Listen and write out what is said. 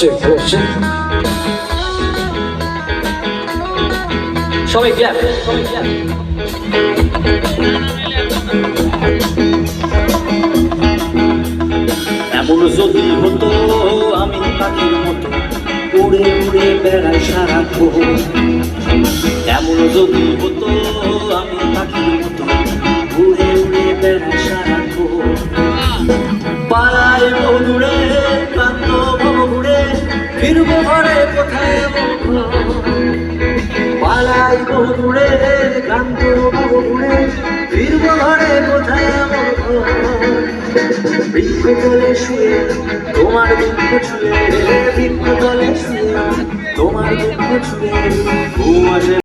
আসছে ভালো আসছে সবাই ক্ল্যাপ এমন যদি হতো আমি পাখির মতো উড়ে উড়ে বেড়াই সারাক্ষণ, এমন যদি হতো আমি পাখির মতো উড়ে উড়ে বেড়াই সারাক্ষণ। পালাই বধুরে কান্দ ঘুরে ফিরবো ঘরে কোথায় পালাই বধুরে কান্দ ঘুরে ফিরবো ঘরে কোথায় বৃক্ষ তলে শুয়ে তোমার দুঃখ ছুঁয়ে বৃক্ষ তলে শুয়ে তোমার দুঃখ ছুঁয়ে ঘুম আসে।